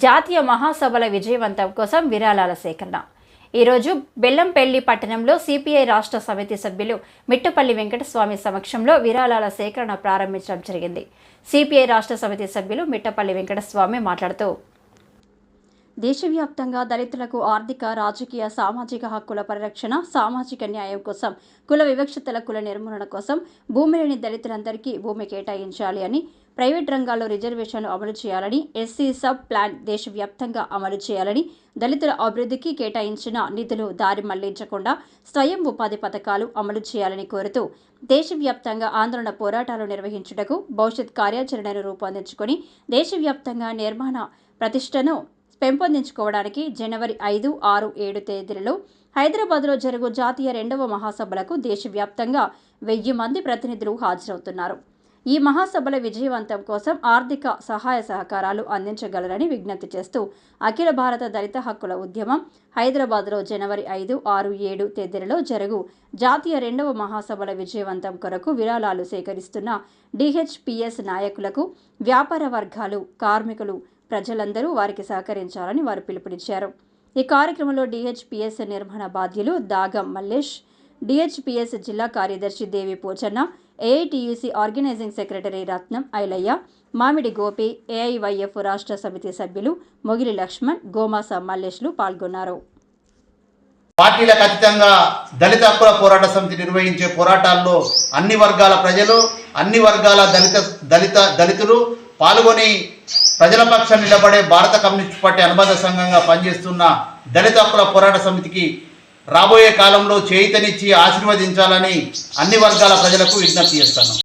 జాతీయ మహాసభల విజయవంతం కోసం విరాళాల సేకరణ. ఈరోజు బెల్లంపల్లి పట్టణంలో సిపిఐ రాష్ట్ర సమితి సభ్యులు మిట్టపల్లి వెంకటస్వామి సమక్షంలో విరాళాల సేకరణ ప్రారంభించడం జరిగింది. సిపిఐ రాష్ట్ర సమితి సభ్యులు మిట్టపల్లి వెంకటస్వామి మాట్లాడుతూ, దేశవ్యాప్తంగా దళితులకు ఆర్థిక, రాజకీయ, సామాజిక హక్కుల పరిరక్షణ, సామాజిక న్యాయం కోసం, కుల వివక్షతల కుల నిర్మూలన కోసం భూమి లేని దళితులందరికీ భూమి కేటాయించాలి అని, ప్రైవేట్ రంగాల్లో రిజర్వేషన్లు అమలు చేయాలని, ఎస్సీ సబ్ ప్లాన్ దేశవ్యాప్తంగా అమలు చేయాలని, దళితుల అభివృద్ధికి కేటాయించిన నిధులు దారి మళ్లించకుండా స్వయం ఉపాధి పథకాలు అమలు చేయాలని కోరుతూ దేశవ్యాప్తంగా ఆందోళన పోరాటాలు నిర్వహించుటకు భవిష్యత్ కార్యాచరణను రూపొందించుకొని దేశవ్యాప్తంగా నిర్మాణ ప్రతిష్టను పెంపొందించుకోవడానికి జనవరి 5, 6, 7 తేదీలలో హైదరాబాద్లో జరుగు జాతీయ 2వ మహాసభలకు దేశవ్యాప్తంగా 1000 మంది ప్రతినిధులు హాజరవుతున్నారు. ఈ మహాసభల విజయవంతం కోసం ఆర్థిక సహాయ సహకారాలు అందించగలరని విజ్ఞప్తి చేస్తూ అఖిల భారత దళిత హక్కుల ఉద్యమం హైదరాబాద్లో జనవరి 5, 6, 7 తేదీలలో జరుగు జాతీయ 2వ మహాసభల విజయవంతం కొరకు విరాళాలు సేకరిస్తున్న డిహెచ్పిఎస్ నాయకులకు, వ్యాపార వర్గాలు, కార్మికులు, ప్రజలందరూ వారికి సహకరించాలని వారు పిలుపునిచ్చారు. ఈ కార్యక్రమంలో డిహెచ్పిఎస్ నిర్మాణ బాధ్యులు దాగం మల్లేష్, డిహెచ్పిఎస్ జిల్లా కార్యదర్శి దేవి పోచన్న, ఏఐటియుసి ఆర్గనైజింగ్ సెక్రటరీ రత్నం ఐలయ్య, మామిడి గోపి, ఏఐవైఎఫ్ రాష్ట్ర సమితి సభ్యులు మొగిలి లక్ష్మణ్, గోమాస మల్లేష్లు పాల్గొన్నారు. పార్టీలకు అతీతంగా దళిత హక్కుల పోరాట సమితి నిర్వహించే పోరాటాల్లో అన్ని వర్గాల ప్రజలు, అన్ని వర్గాల దళితులు పాల్గొని ప్రజల పక్షాన్ని నిలబడే భారత కమ్యూనిస్ట్ పార్టీ అనుబంధ సంఘంగా పనిచేస్తున్న దళిత హక్కుల పోరాట సమితికి రాబోయే కాలంలో చేయూతనిచ్చి ఆశీర్వదించాలని అన్ని వర్గాల ప్రజలకు విజ్ఞప్తి చేస్తాను.